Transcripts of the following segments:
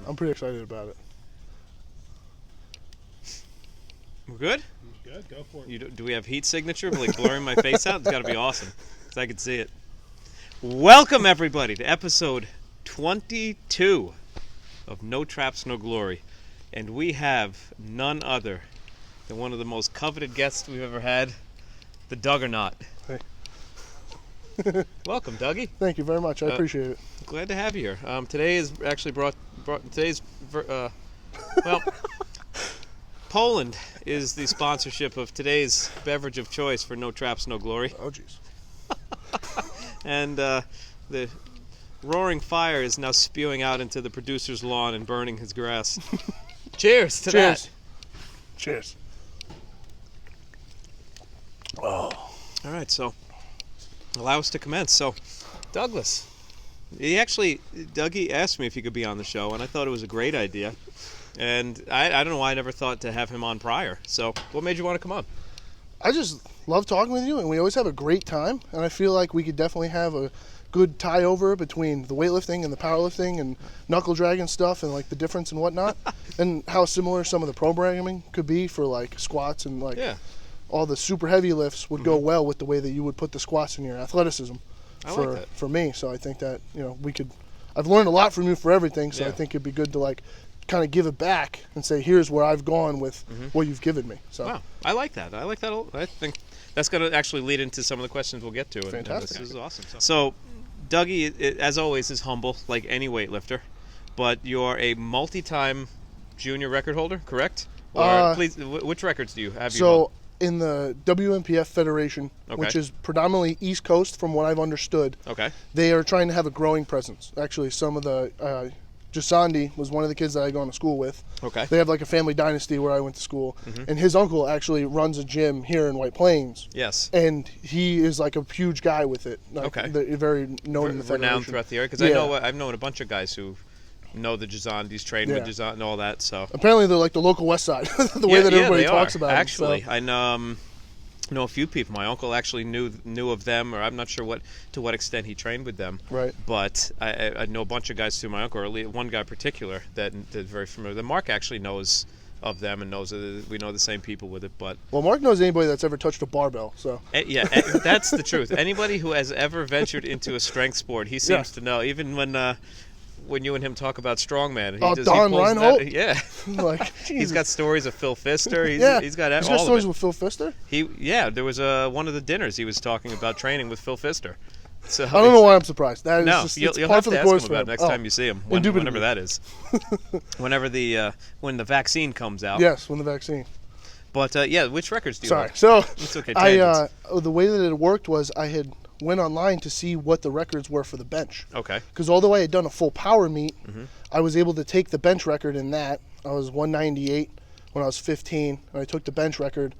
I'm pretty excited about it. We're good? Good, go for it. Do we have heat signature, like blurring my face out? It's got to be awesome, because I can see it. Welcome, everybody, to episode 22 of No Traps, No Glory. And we have none other than one of the most coveted guests we've ever had, the Duggernaut. Hey. Welcome, Dougie. Thank you very much. I appreciate it. Glad to have you here. Today is actually Poland is the sponsorship of today's beverage of choice for No Traps, No Glory. Oh, jeez. And the roaring fire is now spewing out into the producer's lawn and burning his grass. Cheers to that. Cheers. Oh. All right, so allow us to commence. So, Douglas, Dougie asked me if he could be on the show, and I thought it was a great idea. And I don't know why I never thought to have him on prior. So, what made you want to come on? I just love talking with you, and we always have a great time. And I feel like we could definitely have a good tie over between the weightlifting and the powerlifting and knuckle dragging stuff and like the difference and whatnot, and how similar some of the programming could be for like squats and like all the super heavy lifts would go well with the way that you would put the squats in your athleticism for me. So I think that, I've learned a lot from you for everything. So I think it'd be good to like kind of give it back and say, here's where I've gone with what you've given me. So wow, I like that. I think that's going to actually lead into some of the questions we'll get to. Fantastic. And this is awesome. So Dougie, as always, is humble like any weightlifter, but you're a multi-time junior record holder, correct? Or please, which records do you have? In the WMPF Federation, which is predominantly East Coast from what I've understood, they are trying to have a growing presence. Actually, some of the Jasandi was one of the kids that I go to school with. They have like a family dynasty where I went to school, and his uncle actually runs a gym here in White Plains. Yes. And he is like a huge guy with it. Like, very known in the federation. Renowned throughout the area, because I've known a bunch of guys who know the Jasandis, train with Jasandi and all that. So apparently they're like the local West Side, the way that everybody talks about actually, them. So. I know a few people. My uncle actually knew of them, or I'm not sure to what extent he trained with them. Right. But I know a bunch of guys through my uncle, or at least one guy in particular that's very familiar. The Mark actually knows of them and knows that we know the same people with it. But Mark knows anybody that's ever touched a barbell. So that's the truth. Anybody who has ever ventured into a strength sport, he seems to know. Even when you and him talk about strongman, Don Reinhold? He's got stories of Phil Pfister. He's got all stories of it. with Phil Pfister? There was one of the dinners he was talking about training with Phil Pfister. So I don't know why I'm surprised. That is you'll have to ask him about it next time you see him, whenever that is. Whenever when the vaccine comes out. Yes, when the vaccine. But which records do you Sorry. have? So it's okay. The way that it worked was I had went online to see what the records were for the bench. Okay. Because although I had done a full power meet, I was able to take the bench record in that. I was 198 when I was 15, and I took the bench record,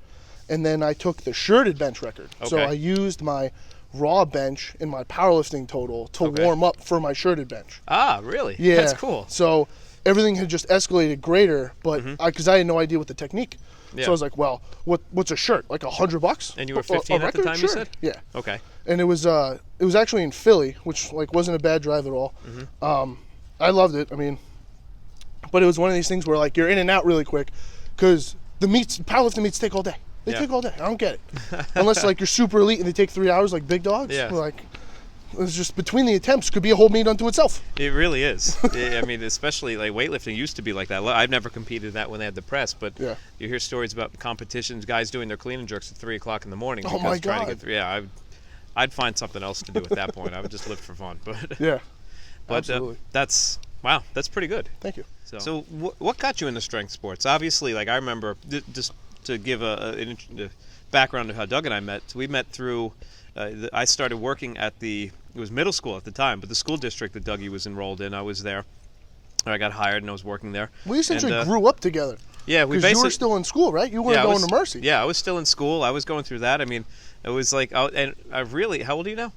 and then I took the shirted bench record. Okay. So I used my raw bench in my powerlifting total to warm up for my shirted bench. Ah, really? Yeah. That's cool. So everything had just escalated greater, but because I had no idea what the technique. Yeah. So I was like, well, what's a shirt? Like $100? And you were 15 at the time, sure. You said? Yeah. Okay. And it was actually in Philly, which like wasn't a bad drive at all. I loved it. I mean, but it was one of these things where like you're in and out really quick, because the powerlifting meets take all day. They take all day. I don't get it. Unless like you're super elite and they take 3 hours like big dogs. Yeah. Like it's just between the attempts could be a whole meet unto itself. It really is. I mean, especially like weightlifting used to be like that. I've never competed in that when they had the press, but you hear stories about competitions, guys doing their clean and jerks at 3 o'clock in the morning. Oh my God. I'd find something else to do at that point. I would just live for fun. But absolutely. That's pretty good. Thank you. So what got you into strength sports? Obviously, like I remember, just to give a background of how Doug and I met. So we met through. I started working at it was middle school at the time, but the school district that Dougie was enrolled in, I was there. I got hired and I was working there. We essentially grew up together. Yeah, because you were still in school, right? You weren't going to Mercy. Yeah, I was still in school. I was going through that. I mean, it was like, and I really, how old are you now?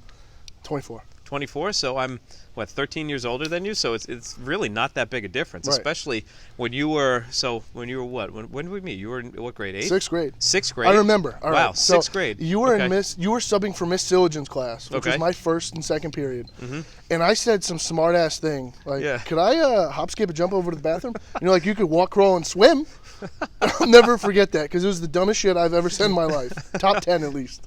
24. 24. So I'm what, 13 years older than you, so it's really not that big a difference, Right. especially when you were what? When did we meet? You were in what grade? 8th? Sixth grade. Sixth grade. I remember. All wow, right. So sixth grade. You were Okay. you were subbing for Miss Silligen's class, which Okay. was my first and second period. And I said some smart ass thing like, Yeah. "Could I hop, skip, and jump over to the bathroom?" You could walk, crawl, and swim. I'll never forget that because it was the dumbest shit I've ever said in my life. Top 10 at least.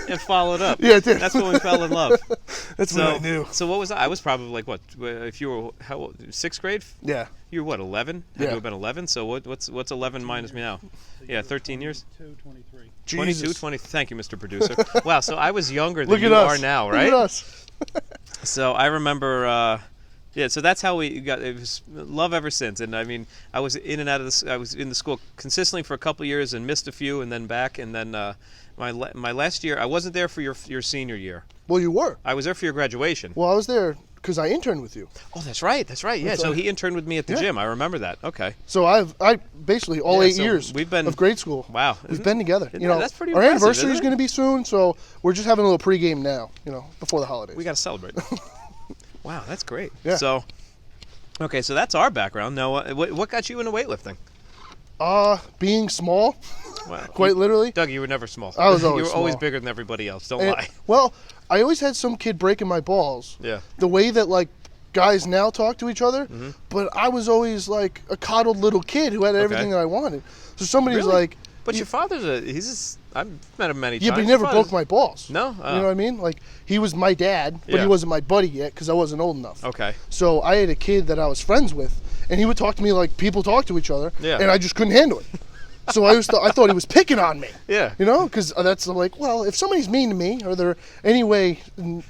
And followed up. Yeah, it did. That's when we fell in love. That's what I knew. So what was I was probably like what? If you were how old? Sixth grade? Yeah. You were what? 11? Had Yeah. to have been 11. So what's 11 minus me now? Yeah, 13 years. 23. 22, 20. Thank you, Mr. Producer. Wow. So I was younger than Look you at us. are now, Look right? at us. So I remember. Yeah, so that's how we got. It was love ever since, and I mean, I was in and out of this. I was in the school consistently for a couple of years and missed a few, and then back, and then my last year, I wasn't there for your senior year. Well, you were. I was there for your graduation. Well, I was there because I interned with you. Oh, that's right. Yeah, so he interned with me at the Yeah. gym. I remember that. Okay. So I basically all Yeah, 8 so years we've been- of grade school. Wow. We've been together. That's pretty our impressive, anniversary is isn't it? going to be soon, so we're just having a little pregame now. Before the holidays. We got to celebrate. Wow, that's great. Yeah. So, okay, so that's our background. Now, what got you into weightlifting? Being small, Wow. quite literally. Doug, you were never small. I was You always were always small. bigger than everybody else. Don't And- lie. Well, I always had some kid breaking my balls. Yeah. The way that guys now talk to each other, but I was always like a coddled little kid who had everything that I wanted. So somebody's Really? like, But your father's I've met him many yeah, times. but he never Your broke father's- my balls. No? You know what I mean? Like, he was my dad, but Yeah. he wasn't my buddy yet because I wasn't old enough. Okay. So I had a kid that I was friends with, and he would talk to me like people talk to each other, Yeah. and I just couldn't handle it. So I thought he was picking on me. Yeah. Because that's like, well, if somebody's mean to me or they're any way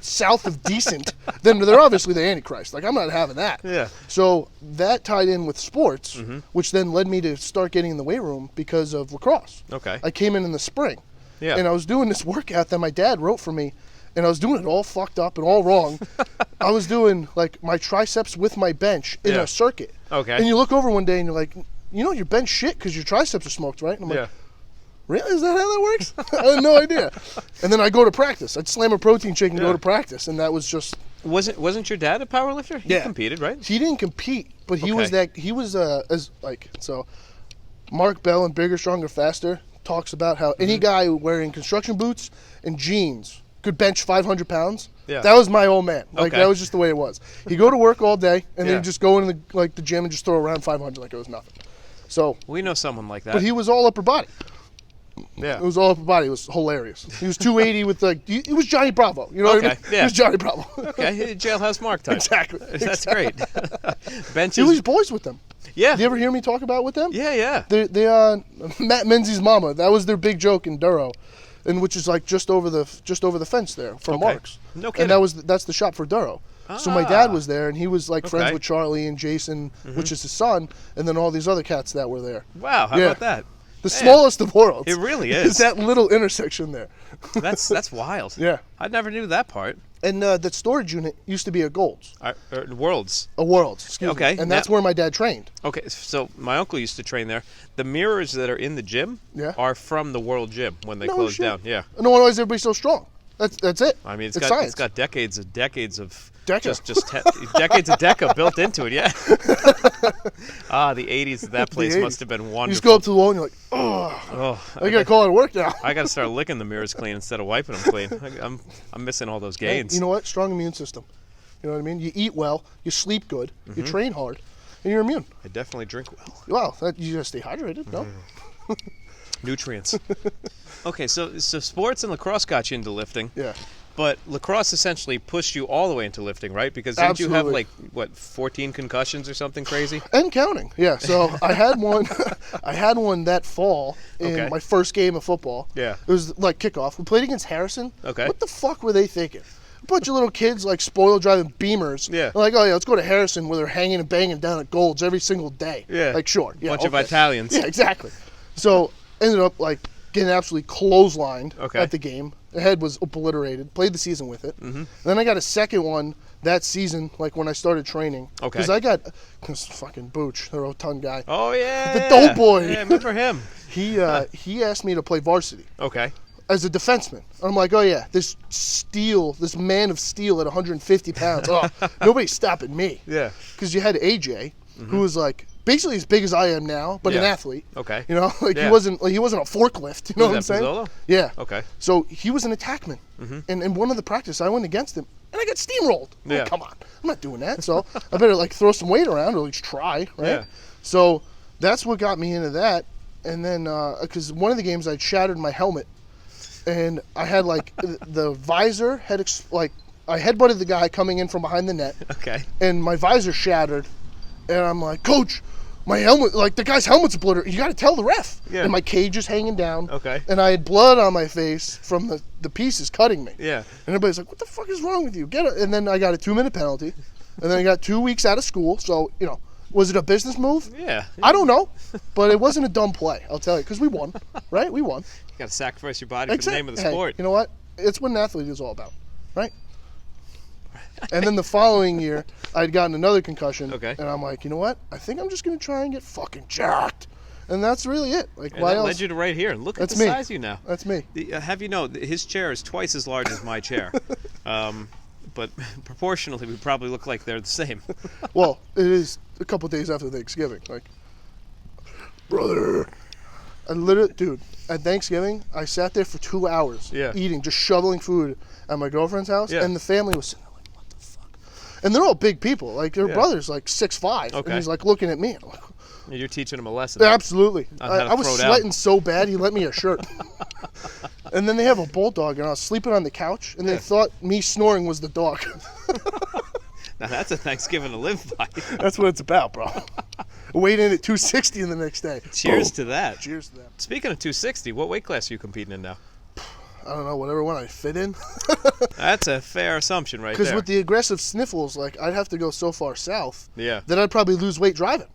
south of decent, then they're obviously the Antichrist. Like, I'm not having that. Yeah. So that tied in with sports, which then led me to start getting in the weight room because of lacrosse. Okay. I came in the spring, Yeah. and I was doing this workout that my dad wrote for me, and I was doing it all fucked up and all wrong. I was doing like my triceps with my bench in Yeah. a circuit. Okay. And you look over one day and you're like, your bench shit because your triceps are smoked, right? And I'm Yeah. like, really? Is that how that works? I had no idea. And then I go to practice. I'd slam a protein shake and Yeah. go to practice, and that was just. Wasn't your dad a powerlifter? He Yeah. competed, right? He didn't compete, but he was Okay. that. He was so. Mark Bell in Bigger, Stronger, Faster talks about how any guy wearing construction boots and jeans could bench 500 pounds. Yeah. That was my old man. Like, Okay. that was just the way it was. He'd go to work all day and Yeah. then just go into the gym and just throw around 500 like it was nothing. So, We know someone like that. but he was all upper body. yeah. It was all upper body. It was hilarious. He was 280 with he was Johnny Bravo. You know what I mean? Okay, yeah. He was Johnny Bravo. Okay, Jailhouse Mark type. Exactly. That's great. He Benches. was boys with them. Yeah. Do you ever hear me talk about with them? Yeah, yeah. They Matt Menzies' mama. That was their big joke in Duro, and which is like just over the fence there from Okay. Mark's. No kidding. And that's the shop for Duro. So my dad Ah. was there, and he was like friends Okay. with Charlie and Jason, which is his son, and then all these other cats that were there. Wow, how Yeah. about that? The smallest of worlds. It really is is. that little intersection there. That's wild. Yeah. I never knew that part. And that storage unit used to be a Gold's, Worlds. a World's. Excuse me. Okay, And that's now- where my dad trained. Okay, so my uncle used to train there. The mirrors that are in the gym Yeah. are from the World Gym when they No closed shit. down. Yeah. No why is everybody so strong? That's it. I mean, it's science. got decades of Deca. decades of Deca built into it. Yeah. The 80s of that place 80s. must have been You wonderful. just go up to the wall and you're like, oh, Oh, I gotta call it work now. I got to start licking the mirrors clean instead of wiping them clean. I'm missing all those Hey, gains. you know what? Strong immune system. You know what I mean? You eat well, you sleep good, Mm-hmm. you train hard, and you're immune. I definitely drink well. Well, you gotta stay hydrated, no? Nutrients. Okay, so sports and lacrosse got you into lifting. Yeah. But lacrosse essentially pushed you all the way into lifting, right? Because didn't you have Absolutely. 14 concussions or something crazy? And counting. Yeah. So I had one. I had one that fall in Okay. my first game of football. Yeah. It was like kickoff. We played against Harrison. Okay. What the fuck were they thinking? A bunch of little kids like spoil driving Beamers. Yeah. They're like, oh yeah, let's go to Harrison where they're hanging and banging down at Gold's every single day. Yeah. Like sure. Yeah. Bunch of okay. Italians. Yeah, exactly. So ended up like getting absolutely clotheslined Okay. at the game. The head was obliterated. Played the season with it. Mm-hmm. Then I got a second one that season, like when I started training. Okay. Because I got this fucking Booch, the rotund guy. Oh yeah. The dope boy. Yeah, I remember him. He asked me to play varsity. Okay. as a defenseman. I'm like, oh yeah, this man of steel at 150 pounds. Oh, nobody's stopping me. Yeah. Because you had AJ, who was like basically as big as I am now, but an athlete. Okay. You know, like he wasn't a forklift. You know what I'm saying? Pizzolo? Yeah. Okay. So he was an attackman, and in one of the practice, I went against him, and I got steamrolled. I'm like, come on, I'm not doing that. So I better like throw some weight around, or at least try, right? Yeah. So that's what got me into that, and then because one of the games I'd shattered my helmet, and I had like the visor had I headbutted the guy coming in from behind the net. Okay. And my visor shattered, and I'm like, Coach, my helmet, like the guy's helmet's obliterated. You got to tell the ref. Yeah. And my cage is hanging down. Okay. And I had blood on my face from the pieces cutting me. Yeah. And everybody's like, what the fuck is wrong with you? Get it. And then I got a 2-minute penalty, and then I got 2 weeks out of school. So, you know, was it a business move? Yeah. I don't know, but it wasn't a dumb play, I'll tell you, because we won, right? We won. You got to sacrifice your body for the name of the sport. You know what? It's what an athlete is all about, right? And then the following year, I'd gotten another concussion. Okay. And I'm like, you know what? I think I'm just going to try and get fucking jacked. And that's really it. Like, And why that else? led you to right here. And look at That's the me. size of you now. That's me. Have you know, his chair is twice as large as my chair. But proportionally, we probably look like they're the same. Well, it is a couple days after Thanksgiving. Like, brother. I literally, dude, at Thanksgiving, I sat there for 2 hours eating, just shoveling food at my girlfriend's house. Yeah. And the family was sitting there like, what the fuck? And they're all big people. Like, their brother's like 6'5". Okay. And he's like looking at me. I'm like, You're teaching him a lesson. absolutely. On how to I was throw down. sweating so bad, he let me a shirt. And then they have a bulldog, and I was sleeping on the couch, and they thought me snoring was the dog. Now that's a Thanksgiving to live by. That's what it's about, bro. Weighed in at 260 the next day. Cheers Boom. to that. Cheers to that. Speaking of 260, what weight class are you competing in now? I don't know, whatever one I fit in. That's a fair assumption right there. Because with the aggressive sniffles, like, I'd have to go so far south Yeah. that I'd probably lose weight driving.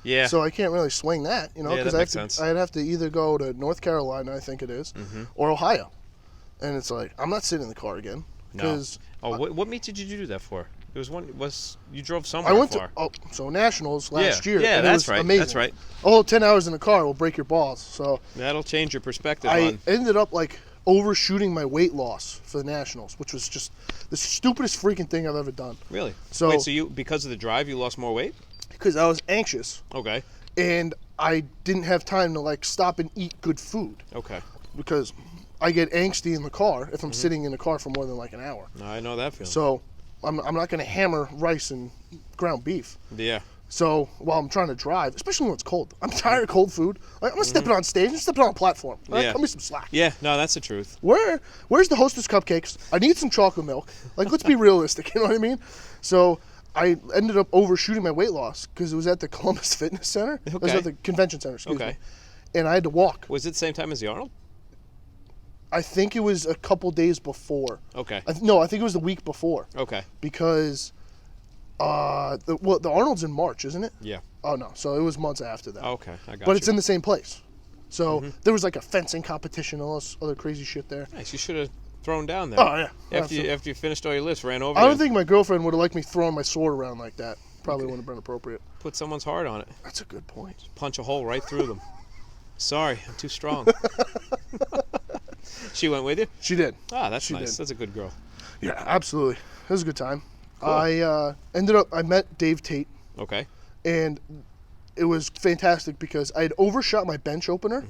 Yeah. So I can't really swing that, you know, Yeah, because that makes sense. I'd have to either go to North Carolina, I think it is, or Ohio. And it's like, I'm not sitting in the car again. No. 'Cause Oh, what meet did you do that for? It was you drove somewhere I went far. so Nationals last year. Yeah, and that's it was right. Amazing. That's right. Oh, 10 hours in the car will break your balls. So That'll change your perspective I on. ended up like overshooting my weight loss for the Nationals, which was just the stupidest freaking thing I've ever done. Really? So- Wait, so you because of the drive you lost more weight? Because I was anxious Okay. and I didn't have time to like stop and eat good food Okay. because I get angsty in the car if I'm sitting in the car for more than like an hour. No, I know that feeling. So I'm not going to hammer rice and ground beef. Yeah. So while I'm trying to drive, especially when it's cold, I'm tired of cold food. Like, I'm not stepping on stage. I'm stepping on a platform. Right? Yeah. Cut me some slack. Yeah, no, that's the truth. Where's the Hostess cupcakes? I need some chocolate milk. Like, let's be realistic. You know what I mean? So I ended up overshooting my weight loss because it was at the Columbus Fitness Center. It was Okay. at the convention center, excuse Okay. me. And I had to walk. Was it the same time as the Arnold? I think it was a couple days before. Okay. No, I think it was the week before Okay. because the Arnold's in March, isn't it? Yeah. Oh, no. So it was months after that. Okay, I got But you. it's in the same place. So there was like a fencing competition, all this other crazy shit there. Nice. You should have thrown down there. Oh, yeah. After you finished all your lifts, ran over I you don't and think my girlfriend would have liked me throwing my sword around like that. Probably wouldn't have been appropriate. put someone's heart on it. That's a good point. Punch a hole right through them. Sorry, I'm too strong. She went with you? She did. Ah, that's She nice. did. That's a good girl. Yeah, absolutely. It was a good time. Cool. I met Dave Tate, Okay. and it was fantastic because I had overshot my bench opener,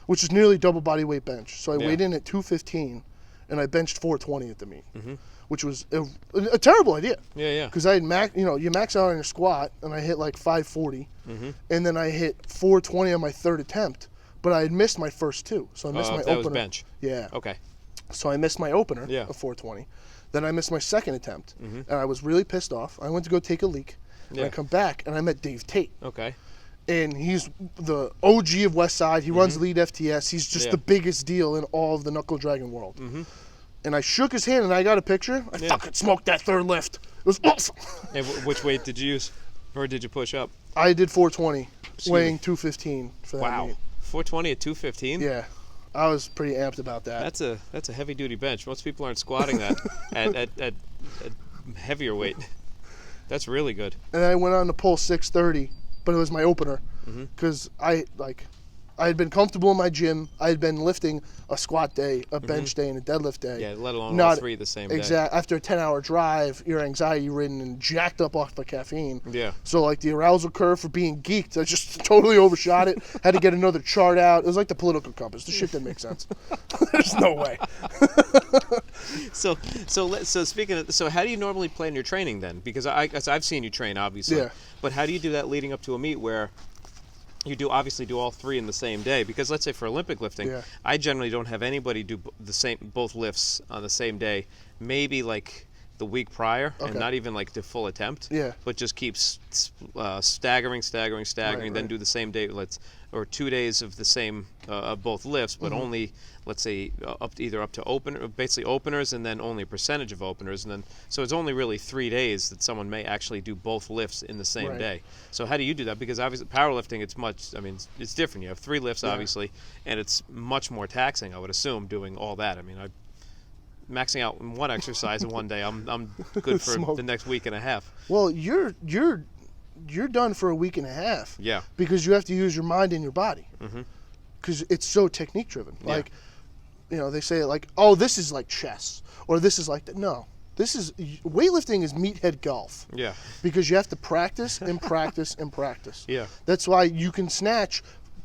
which is nearly double body weight bench. So I Yeah. weighed in at 215, and I benched 420 at the meet, which was a terrible idea. Yeah, yeah. Because I had you max out on your squat, and I hit like 540, and then I hit 420 on my third attempt, but I had missed my first two, so I missed my that opener. was bench. Yeah. Okay. So I missed my opener Yeah. of 420. Then I missed my second attempt, and I was really pissed off. I went to go take a leak, and Yeah. I come back, and I met Dave Tate. Okay. And he's the OG of West Side. He runs Lead FTS. He's just Yeah. the biggest deal in all of the Knuckle Dragon world. And I shook his hand, and I got a picture. I fucking smoked that third lift. It was awesome. And which weight did you use? Or did you push up? I did 420, Excuse weighing me. 215 for that Wow. meet. 420 at 215? Yeah, I was pretty amped about that. That's a heavy duty bench. Most people aren't squatting that at heavier weight. That's really good. And I went on to pull 630, but it was my opener because I I had been comfortable in my gym. I had been lifting a squat day, a bench day, and a deadlift day. Yeah, let alone all three the same day. Exactly. After a 10-hour drive, you're anxiety-ridden and jacked up off the caffeine. Yeah. So, like, the arousal curve for being geeked, I just totally overshot it. Had to get another chart out. It was like the political compass. The shit didn't make sense. There's no way. So speaking of, so how do you normally plan your training then? Because I've seen you train, obviously. Yeah. But how do you do that leading up to a meet where you obviously do all three in the same day? Because let's say for Olympic lifting, Yeah. I generally don't have anybody do both lifts on the same day. Maybe like the week prior, and not even like the full attempt. Yeah. But just keeps staggering, then right. do the same day. Or 2 days of the same of both lifts, but only, let's say, up to basically openers, and then only a percentage of openers, and then so it's only really 3 days that someone may actually do both lifts in the same Right. day. So how do you do that? Because obviously powerlifting, it's different. You have 3 lifts, obviously, and it's much more taxing, I would assume, doing all that. I mean, maxing out in one exercise in one day, I'm good for the next week and a half. Well, you're done for a week and a half. Yeah. Because you have to use your mind and your body. Because it's so technique driven. Yeah. Like, they say it like, oh, this is like chess, or this is like that. No, weightlifting is meathead golf. Yeah. Because you have to practice and practice and practice. Yeah. That's why you can snatch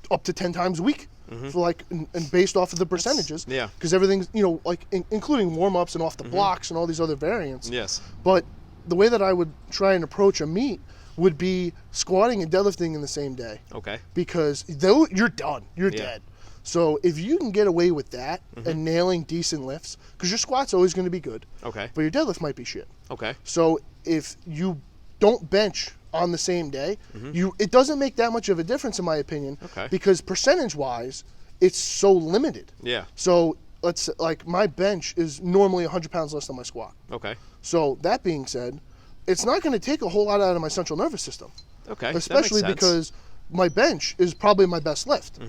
up to 10 times a week. For like, and based off of the percentages. Yeah. Because everything's, like including warm ups and off the blocks and all these other variants. Yes. But the way that I would try and approach a meet would be squatting and deadlifting in the same day. Okay. Because though you're done, you're Yeah. dead. So if you can get away with that and nailing decent lifts, because your squat's always going to be good, Okay. but your deadlift might be shit. Okay. So if you don't bench on the same day, it doesn't make that much of a difference in my opinion. Okay. Because percentage-wise, it's so limited. Yeah. So like my bench is normally 100 pounds less than my squat. Okay. So that being said, it's not going to take a whole lot out of my central nervous system. Okay. Especially that makes because sense. my bench is probably my best lift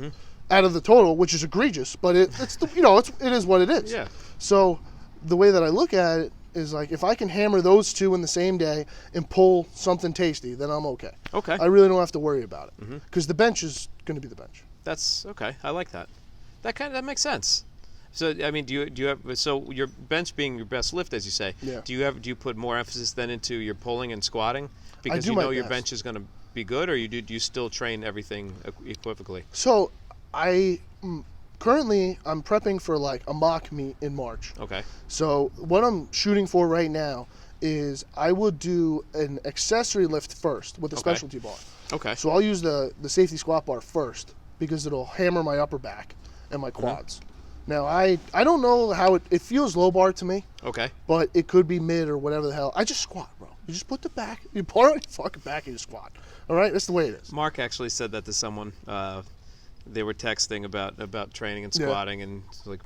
out of the total, which is egregious, but it is what it is. Yeah. So the way that I look at it is like, if I can hammer those two in the same day and pull something tasty, then I'm okay. Okay. I really don't have to worry about it because the bench is going to be the bench. That's okay. I like that. That makes sense. So I mean, do you have, so your bench being your best lift, as you say? Yeah. Do you put more emphasis then into your pulling and squatting because do you my know your best. bench is going to be good, or do you still train everything equivocally? So currently I'm prepping for like a mock meet in March. Okay. So what I'm shooting for right now is I will do an accessory lift first with a specialty bar. Okay. So I'll use the safety squat bar first because it'll hammer my upper back and my quads. Now I don't know how it feels low bar to me, Okay. but it could be mid or whatever the hell. I just squat, bro. You just put the back, you pull it on your fucking back and you squat. All right, that's the way it is. Mark actually said that to someone. They were texting about training and squatting, and it's like,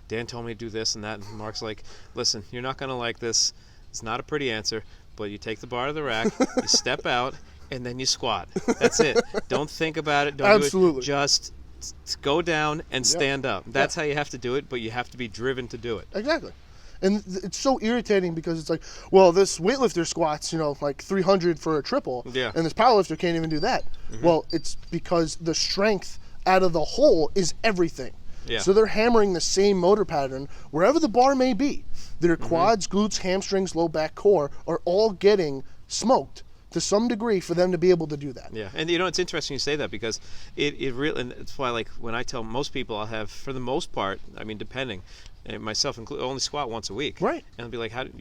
Dan told me to do this and that. And Mark's like, listen, you're not going to like this. It's not a pretty answer, but you take the bar to the rack, you step out, and then you squat. That's it. Don't think about it. Don't Absolutely. do it. Just go down and stand up. That's how you have to do it, but you have to be driven to do it. Exactly. And it's so irritating because it's like, well, this weightlifter squats, like 300 for a triple, Yeah. and this powerlifter can't even do that. Well, it's because the strength out of the whole is everything. Yeah. So they're hammering the same motor pattern wherever the bar may be. Their quads, glutes, hamstrings, low back, core are all getting smoked to some degree for them to be able to do that. Yeah, and it's interesting you say that because it really, and it's why, like, when I tell most people, I'll have, for the most part, I mean, depending, and myself included, only squat once a week. Right. And I'll be like, why don't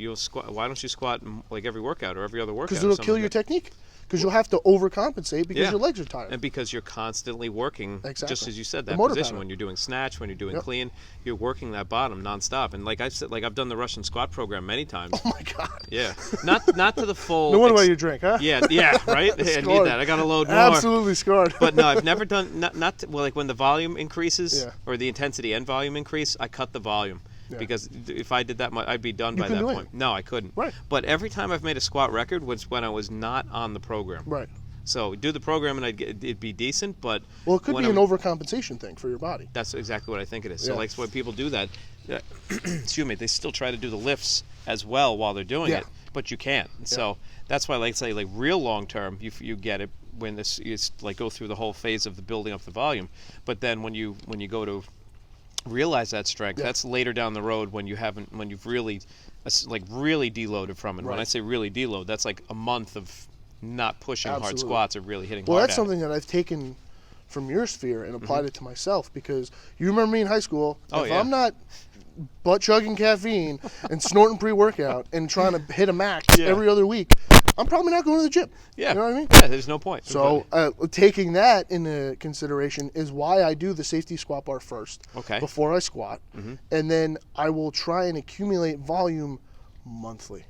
you squat like every workout or every other workout? Because it'll kill your technique. Because you'll have to overcompensate because your legs are tired. And because you're constantly working, just as you said, The that motor position pattern. when you're doing snatch, when you're doing clean, you're working that bottom nonstop. And like I said, like I've done the Russian squat program many times. Oh my God. Yeah, not to the full. No wonder why you drink, huh? Yeah, right. I need that. I got to load more. Absolutely scarred. But no, I've never done like when the volume increases Yeah. or the intensity and volume increase, I cut the volume. Yeah. Because if I did that, I'd be done by that couldn't do point. No, I couldn't. Right. But every time I've made a squat record was when I was not on the program. Right. So do the program and it'd be decent, but Well, it could when be an I'm- overcompensation thing for your body. That's exactly what I think it is. So Yeah. like when people do that, excuse me, they still try to do the lifts as well while they're doing Yeah. it, but you can't. So that's why, like say, like real long term, you get it. when this is like go through the whole phase of the building up the volume. But then when you go to realize that strength, that's later down the road when you've really really deloaded from it. Right. When I say really deload, that's like a month of not pushing hard Absolutely. squats or really hitting Well, hard. that's something that I've taken from your sphere and applied it to myself, because you remember me in high school. If I'm not butt chugging caffeine and snorting pre-workout and trying to hit a max every other week, I'm probably not going to the gym. Yeah. You know what I mean? Yeah, there's no point. So taking that into consideration is why I do the safety squat bar first before I squat. And then I will try and accumulate volume monthly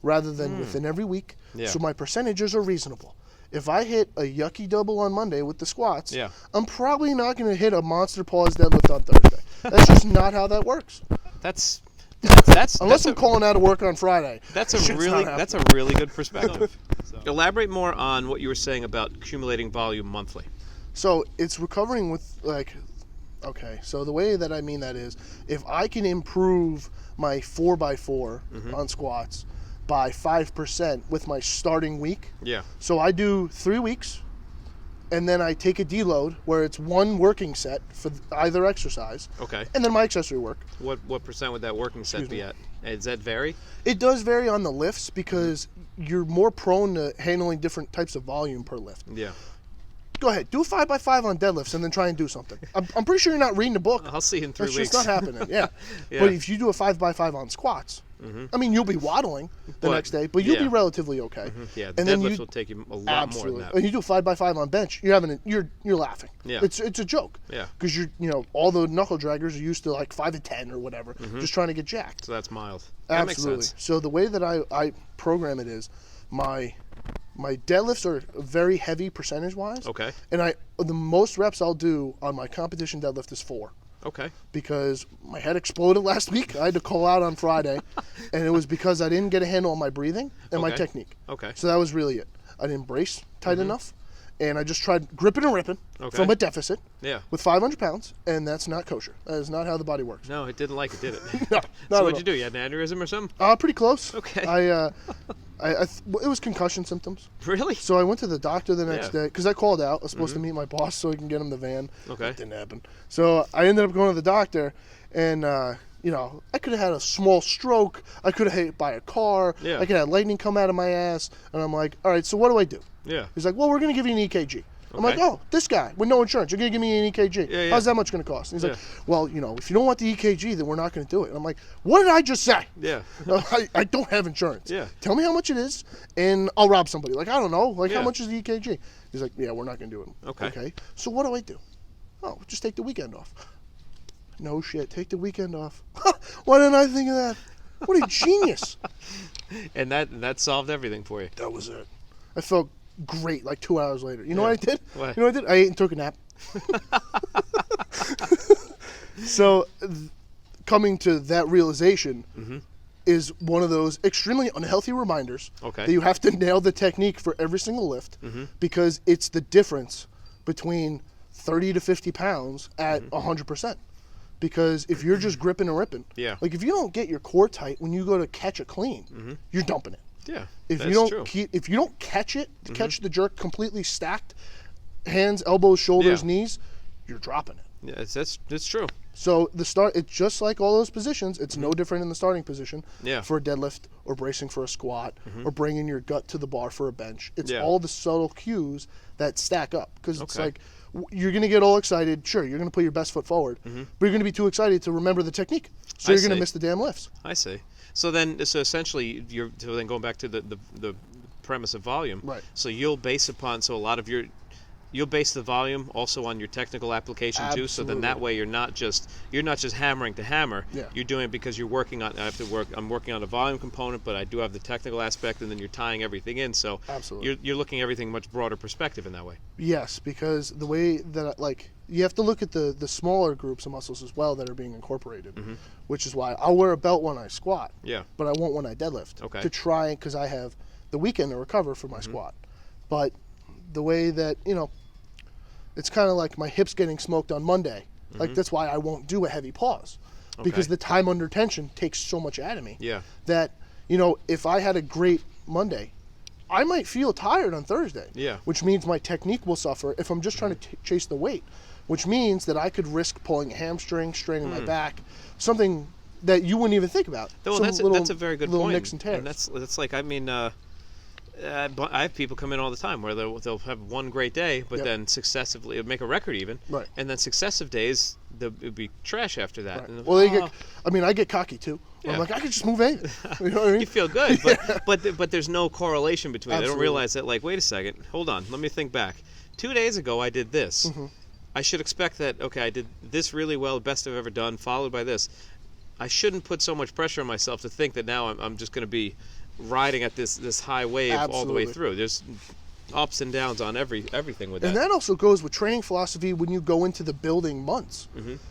rather than within every week. Yeah. So my percentages are reasonable. If I hit a yucky double on Monday with the squats, I'm probably not going to hit a monster pause deadlift on Thursday. That's just not how that works. That's unless I'm calling out of work on Friday. That's a really good perspective. Elaborate more on what you were saying about accumulating volume monthly. So it's recovering with so the way that I mean that is, if I can improve my 4x4 on squats by 5% with my starting week. Yeah. So I do 3 weeks, and then I take a deload where it's one working set for either exercise. Okay. And then my accessory work. What percent would that working set be at? Does that vary? It does vary on the lifts, because you're more prone to handling different types of volume per lift. Yeah. Go ahead, do a 5x5 on deadlifts and then try and do something. I'm pretty sure you're not reading the book. I'll see you in 3 weeks. It's just not happening. Yeah. But if you do a 5x5 on squats, I mean, you'll be waddling the next day, but you'll be relatively okay. Yeah, the deadlifts will take you a lot more than that. And you do a 5x5 on bench, you're laughing. Yeah. It's a joke. Yeah. Because all the knuckle draggers are used to like 5 to 10 or whatever, just trying to get jacked. So that's mild. Absolutely. That makes sense. So the way that I program it is, my deadlifts are very heavy percentage-wise. Okay. And the most reps I'll do on my competition deadlift is 4. Okay. Because my head exploded last week. I had to call out on Friday, and it was because I didn't get a handle on my breathing and my technique. Okay. So that was really it. I didn't brace tight enough, and I just tried gripping and ripping from a deficit with 500 pounds, and that's not kosher. That is not how the body works. No, it didn't like it, did it? No. So what'd you do? You had an aneurysm or something? Pretty close. Okay. It was concussion symptoms. Really? So I went to the doctor the next day, because I called out. I was supposed to meet my boss so I can get him the van. Okay. It didn't happen. So I ended up going to the doctor, and I could have had a small stroke. I could have hit by a car. Yeah. I could have lightning come out of my ass. And I'm like, all right, so what do I do? Yeah. He's like, well, we're going to give you an EKG. I'm like, oh, this guy with no insurance, you're going to give me an EKG. Yeah, How's that much going to cost? And he's like, well, if you don't want the EKG, then we're not going to do it. And I'm like, what did I just say? Yeah. I don't have insurance. Yeah. Tell me how much it is, and I'll rob somebody. Like, I don't know. Like, how much is the EKG? He's like, yeah, we're not going to do it. Okay. So what do I do? Oh, just take the weekend off. No shit. Take the weekend off. Why didn't I think of that? What a genius. And that solved everything for you. That was it. I felt great like 2 hours later. You know what I did? What? You know what I did? I ate and took a nap. So coming to that realization is one of those extremely unhealthy reminders that you have to nail the technique for every single lift, because it's the difference between 30 to 50 pounds at 100%. Because if you're just gripping and ripping, like if you don't get your core tight when you go to catch a clean, you're dumping it. Yeah, if you don't catch it, catch the jerk completely stacked, hands, elbows, shoulders, knees, you're dropping it. Yeah, that's true. So it's just like all those positions. It's no different in the starting position for a deadlift or bracing for a squat or bringing your gut to the bar for a bench. It's all the subtle cues that stack up, because it's like you're going to get all excited. Sure, you're going to put your best foot forward, but you're going to be too excited to remember the technique. So you're going to miss the damn lifts. I see. So essentially, then going back to the premise of volume. Right. So you'll base the volume also on your technical application too. So then that way you're not just hammering to hammer. Yeah. You're doing it because you're working on. I'm working on a volume component, but I do have the technical aspect, and then you're tying everything in. So you're looking at everything much broader perspective in that way. Yes, because the way that you have to look at the smaller groups of muscles as well that are being incorporated, which is why I'll wear a belt when I squat. Yeah. But I won't when I deadlift. Okay. To try, because I have the weekend to recover for my squat. But the way that it's kind of like my hips getting smoked on Monday. Like that's why I won't do a heavy pause, because the time under tension takes so much out of me. Yeah. That if I had a great Monday, I might feel tired on Thursday. Yeah. Which means my technique will suffer if I'm just trying to chase the weight, which means that I could risk pulling a hamstring, straining my back, something that you wouldn't even think about. Well, that's a very good little point. nicks and tears. And that's like, I mean, I have people come in all the time where they'll have one great day, but then successively make a record even, Right. and then successive days it'd be trash after that. Right. And Well, I get cocky too. Yeah. I'm like, I could just move anything. You know what I mean? You feel good, but there's no correlation between it. They don't Absolutely. realize that, like, wait a second, hold on, let me think back. 2 days ago I did this. Mm-hmm. I should expect that, okay, I did this really well, the best I've ever done, followed by this. I shouldn't put so much pressure on myself to think that now I'm just going to be riding at this high wave all the way Absolutely. through. There's ups and downs on everything with that. And that also goes with training philosophy when you go into the building months.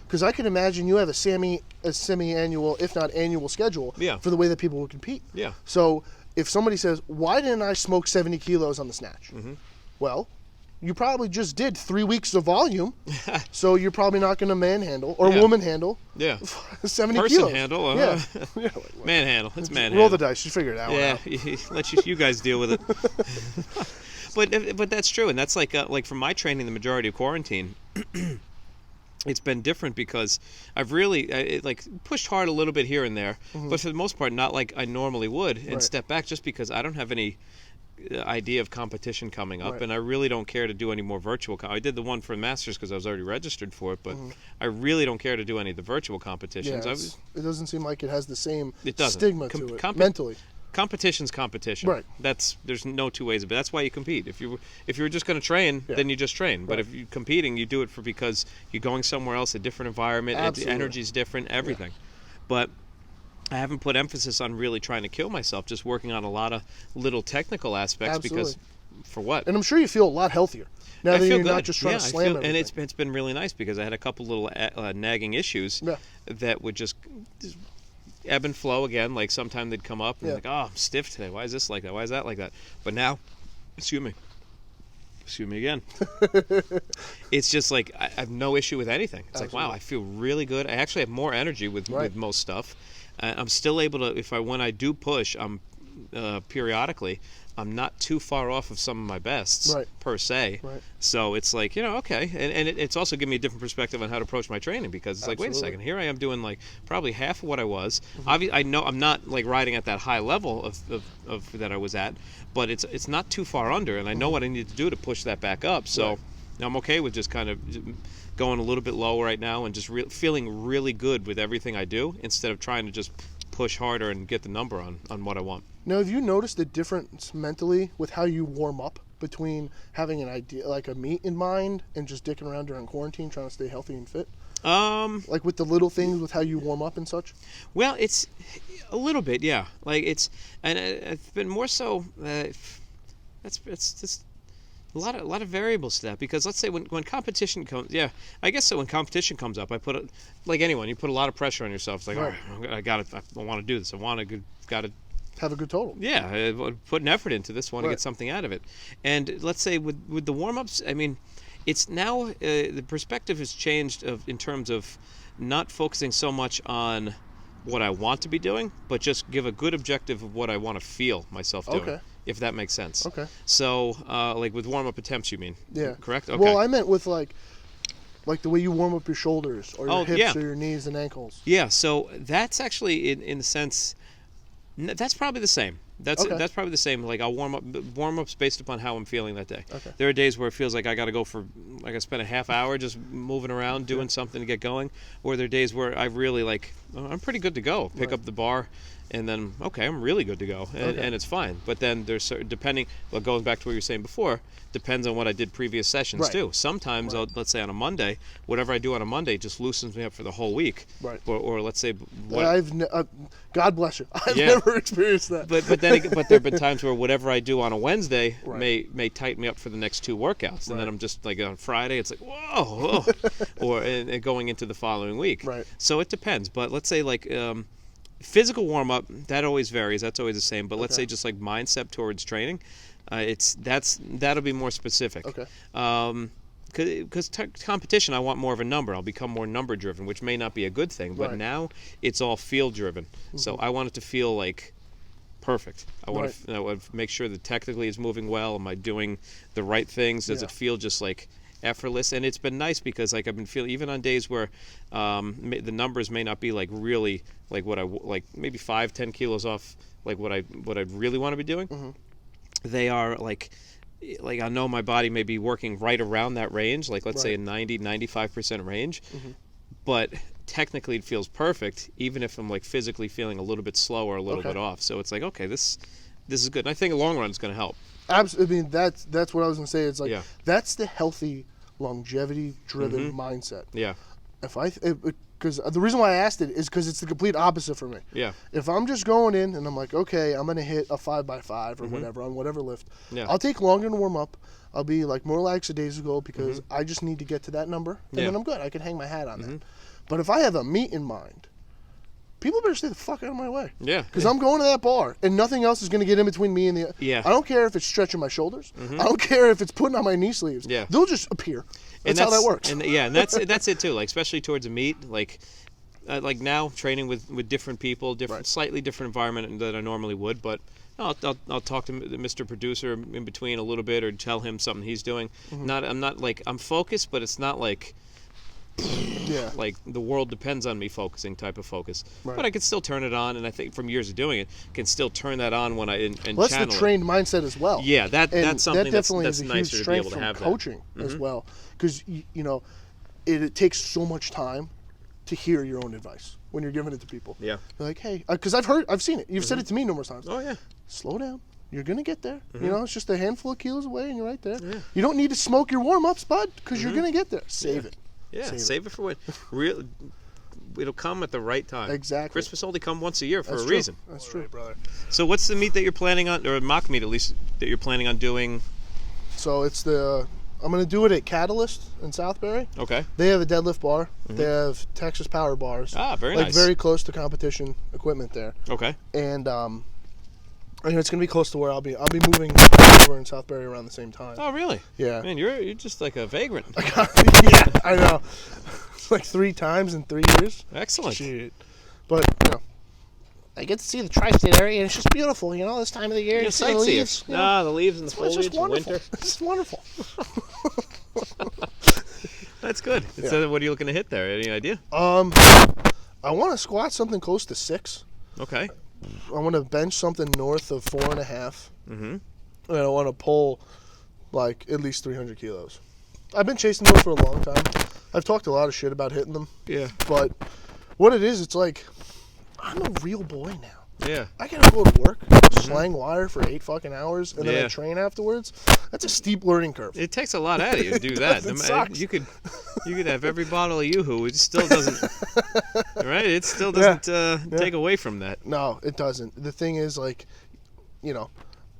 Because I can imagine you have a semi-annual, if not annual schedule for the way that people will compete. Yeah. So if somebody says, why didn't I smoke 70 kilos on the snatch? Well, you probably just did 3 weeks of volume, so you're probably not going to manhandle or woman handle 70 Person kilos. handle. Yeah. Manhandle. It's manhandle. Roll the dice. You figure it out. Yeah, let you guys deal with it. But that's true, and that's like from my training, the majority of quarantine, it's been different because I've really pushed hard a little bit here and there, but for the most part, not like I normally would, and step back just because I don't have any idea of competition coming up, and I really don't care to do any more virtual. I did the one for Masters because I was already registered for it, but I really don't care to do any of the virtual competitions. It doesn't seem like it has the same doesn't. stigma to it mentally. Competition's competition. Right. There's no two ways about it. That's why you compete. If you were just going to train, then you just train. But if you're competing, you do it because you're going somewhere else, a different environment, the energy's different, everything. But I haven't put emphasis on really trying to kill myself, just working on a lot of little technical aspects because for what? And I'm sure you feel a lot healthier now that you're not just trying to slam everything. And it's been really nice because I had a couple little nagging issues that would just ebb and flow again. Like sometime they'd come up and like, oh, I'm stiff today. Why is this like that? Why is that like that? But now, excuse me again. It's just like I have no issue with anything. It's like, wow, I feel really good. I actually have more energy with most stuff. I'm still able to, when I do push, periodically, I'm not too far off of some of my bests per se. Right. So it's like, okay. And it's also given me a different perspective on how to approach my training because it's like, wait a second, here I am doing like probably half of what I was. I know I'm not like riding at that high level of that I was at, but it's not too far under, and I know what I need to do to push that back up. So I'm okay with just kind of going a little bit low right now and just feeling really good with everything I do instead of trying to just push harder and get the number on what I want. Now, have you noticed a difference mentally with how you warm up between having an idea, like a meet in mind, and just dicking around during quarantine trying to stay healthy and fit? Like with the little things with how you warm up and such? Well, it's a little bit, yeah. Like it's been more so, it's just a lot of variables to that, because let's say when competition comes, I guess so. When competition comes up, I put like anyone, you put a lot of pressure on yourself. It's like, all right, I want to do this. Got to have a good total. Yeah, put an effort into this. Want to get something out of it. And let's say with the warm ups, I mean, it's now the perspective has changed in terms of not focusing so much on what I want to be doing, but just give a good objective of what I want to feel myself doing. Okay. If that makes sense. Okay. So, like with warm-up attempts, you mean? Yeah. Correct? Okay. Well, I meant with like the way you warm up your shoulders or your hips or your knees and ankles. Yeah. So that's actually in the sense, that's probably the same. That's probably the same. Like I'll warm-ups based upon how I'm feeling that day. Okay. There are days where it feels like I got to go for, like I spend a half hour just moving around doing something to get going, or there are days where I really I'm pretty good to go. Pick up the bar. And then, I'm really good to go, and it's fine. But then there's certain, going back to what you were saying before, depends on what I did previous sessions too. Sometimes, let's say on a Monday, whatever I do on a Monday just loosens me up for the whole week. Right. Or let's say, God bless you. I've never experienced that. But there have been times where whatever I do on a Wednesday may tighten me up for the next two workouts, and then I'm just like on Friday, it's like whoa, or and going into the following week. Right. So it depends. But let's say physical warm-up, that always varies. That's always the same. But let's say just like mindset towards training, that'll be more specific. Okay. Because competition, I want more of a number. I'll become more number-driven, which may not be a good thing. But now it's all field-driven. Mm-hmm. So I want it to feel like perfect. I want to make sure that technically it's moving well. Am I doing the right things? Does it feel just like effortless? And it's been nice because like I've been feeling, even on days where the numbers may not be like really like what I like, maybe 5-10 kilos off like what I really want to be doing. They are like I know my body may be working right around that range, like let's say a 90-95% range, but technically it feels perfect, even if I'm like physically feeling a little bit slow or a little bit off. So it's like, okay, this is good. And I think a long run is going to help. Absolutely. I mean, that's what I was going to say. It's like that's the healthy, longevity-driven mindset. Yeah. Because the reason why I asked it is because it's the complete opposite for me. Yeah. If I'm just going in and I'm like, okay, I'm going to hit a 5x5 or whatever on whatever lift, I'll take longer to warm up. I'll be like more lackadaisical because I just need to get to that number, and then I'm good. I can hang my hat on that. But if I have a meet in mind, people better stay the fuck out of my way. Yeah. Because I'm going to that bar, and nothing else is going to get in between me and the... Yeah. I don't care if it's stretching my shoulders. I don't care if it's putting on my knee sleeves. Yeah. They'll just appear. That's how that works. And that's it too. Like especially towards a meet, like now training with different people, slightly different environment than I normally would. But I'll talk to Mr. Producer in between a little bit, or tell him something he's doing. I'm focused, but it's not like. Like the world depends on me focusing type of focus, but I can still turn it on, and I think from years of doing it, can still turn that on when I and well, that's the trained mindset as well. Yeah, that's something that's nicer to be able to have. Coaching as well, because it takes so much time to hear your own advice when you're giving it to people. Yeah, you're like, hey, because I've seen it. You've said it to me numerous times. Oh yeah, slow down. You're gonna get there. It's just a handful of kilos away, and you're right there. Yeah. You don't need to smoke your warm-ups, bud, because you're gonna get there. Save it. Yeah, save it for when it'll come at the right time. Exactly. Christmas only come once a year for a reason. That's true, brother. So what's the meet that you're planning on, or a mock meet at least, that you're planning on doing? So it's I'm going to do it at Catalyst in Southbury. Okay. They have a deadlift bar. They have Texas Power bars. Ah, very nice. Like very close to competition equipment there. Okay. And it's gonna be close to where I'll be moving over in Southbury around the same time. Oh, really? Yeah. Man, you're just like a vagrant. Yeah, I know. Like 3 times in 3 years. Excellent. Shit. But I get to see the tri-state area, and it's just beautiful. This time of the year. You see the leaves. The leaves and the foliage. It's just wonderful. Winter. It's just wonderful. That's good. Yeah. So what are you looking to hit there? Any idea? I want to squat something close to 6. Okay. I want to bench something north of 4.5. And I want to pull like at least 300 kilos. I've been chasing those for a long time. I've talked a lot of shit about hitting them. Yeah. But what it is, it's like I'm a real boy now. Yeah. I gotta go to work, slang wire for 8 fucking hours, and then I train afterwards. That's a steep learning curve. It takes a lot out of you to do that. It sucks. You could have every bottle of Yoo-Hoo. It still doesn't. Right? It still doesn't take away from that. No, it doesn't. The thing is, like,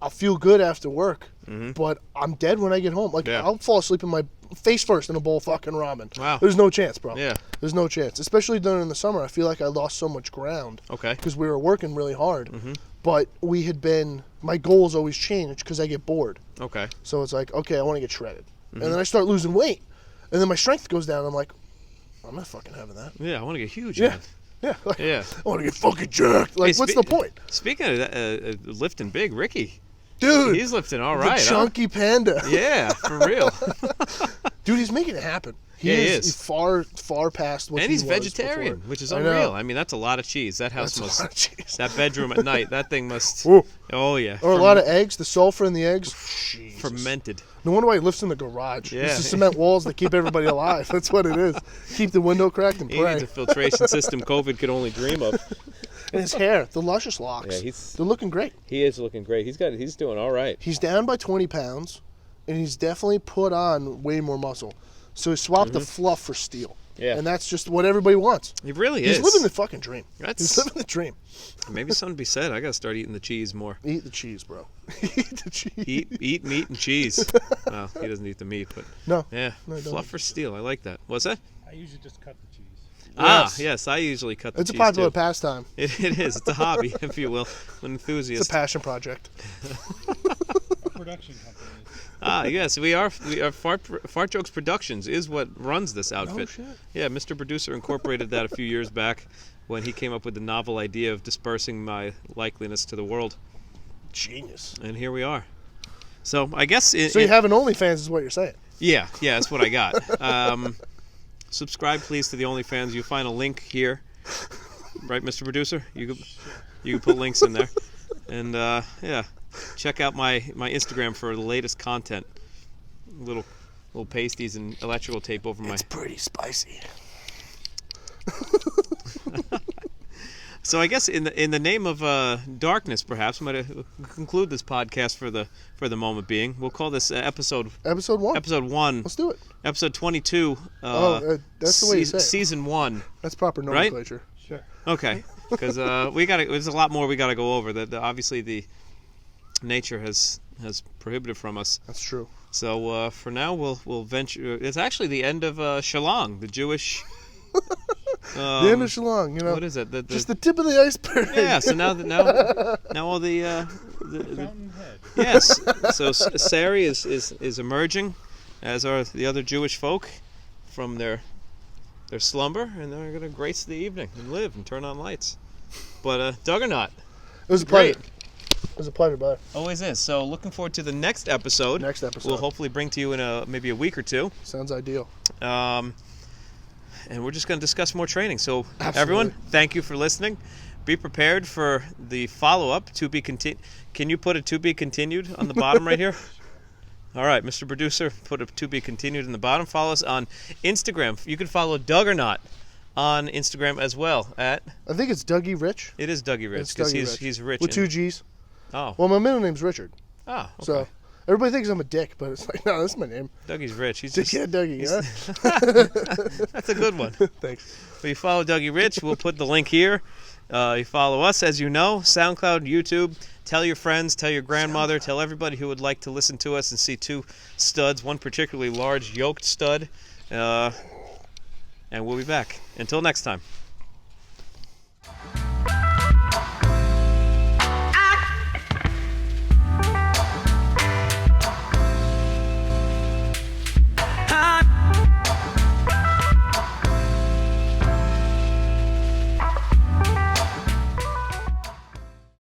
I'll feel good after work, but I'm dead when I get home. Like, I'll fall asleep in my face first in a bowl of fucking ramen. Wow. There's no chance, bro. Yeah. There's no chance. Especially during the summer. I feel like I lost so much ground. Okay. Because we were working really hard. But my goals always change because I get bored. Okay. So it's like, okay, I want to get shredded. And then I start losing weight. And then my strength goes down. I'm like, I'm not fucking having that. Yeah, I want to get huge. Yeah. Yeah. Like, I want to get fucking jacked. Like, what's the point? Speaking of that, lifting big, Ricky. Dude, he's lifting all right. The chunky panda. Yeah, for real. Dude, he's making it happen. He is far past what he was. And he's vegetarian, which is unreal. I mean, that's a lot of cheese. That house must. That bedroom at night, that thing must. Ooh. Oh yeah. Or a lot of eggs. The sulfur in the eggs. Fermented. No wonder why he lifts in the garage. Yeah. It's the cement walls that keep everybody alive. That's what it is. Keep the window cracked and pray. He needs a filtration system COVID could only dream of. And his hair, the luscious locks. Yeah, they're looking great. He is looking great. He's doing all right. He's down by 20 pounds, and he's definitely put on way more muscle. So he swapped the fluff for steel. Yeah. And that's just what everybody wants. He really is. He's living the fucking dream. He's living the dream. Maybe something to be said. I got to start eating the cheese more. Eat the cheese, bro. Eat the cheese. Eat meat and cheese. Well, he doesn't eat the meat, but... No. Yeah. No, fluff for steel. I like that. What's that? I usually just cut the cheese. Yes, I usually cut the cheese. It's a popular pastime. It is. It's a hobby, if you will. An enthusiast. It's a passion project. A production company. Yes, we are. Fart Jokes Productions is what runs this outfit. Oh, shit. Yeah, Mr. Producer incorporated that a few years back when he came up with the novel idea of dispersing my likeliness to the world. Genius. And here we are. So I guess... So you have an OnlyFans is what you're saying. Yeah, that's what I got. Subscribe, please, to the OnlyFans. You'll find a link here. Right, Mr. Producer? You can put links in there. And, check out my Instagram for the latest content. Little pasties and electrical tape over my... It's pretty spicy. So I guess in the name of darkness, perhaps, I'm going to conclude this podcast for the moment being. We'll call this episode 1. Episode 1. Let's do it. Episode 22. That's the way you say it. Season 1. That's proper nomenclature. Right? Sure. Okay, because there's a lot more we got to go over. That obviously the nature has prohibited from us. That's true. So for now, we'll venture. It's actually the end of Shalong, the Jewish. The end of Shalong, What is it? Just the tip of the iceberg. Yeah. So now all the Fountainhead. yes. So Sari is emerging, as are the other Jewish folk from their slumber, and they're going to grace the evening and live and turn on lights. But Duggernaut. It was a pleasure. It was a pleasure, bud. Always is. So looking forward to the next episode. We'll hopefully bring to you in maybe a week or two. Sounds ideal. And we're just going to discuss more training. So Absolutely. Everyone, thank you for listening. Be prepared for the follow-up to be continued. Can you put a to be continued on the bottom right here? All right, Mr. Producer, put a to be continued in the bottom. Follow us on Instagram. You can follow Duggernaut on Instagram as well at... I think it's Dougie Rich. It is Dougie Rich because he's rich. With 2 G's. Oh. Well, my middle name's Richard. Oh, okay. So everybody thinks I'm a dick, but it's like, no, that's my name. Dougie's rich. He's just... Yeah, Dougie, huh? That's a good one. Thanks. But you follow Dougie Rich. We'll put the link here. You follow us, as you know, SoundCloud, YouTube. Tell your friends, tell your grandmother, tell everybody who would like to listen to us and see 2 studs, one particularly large yoked stud. And we'll be back. Until next time.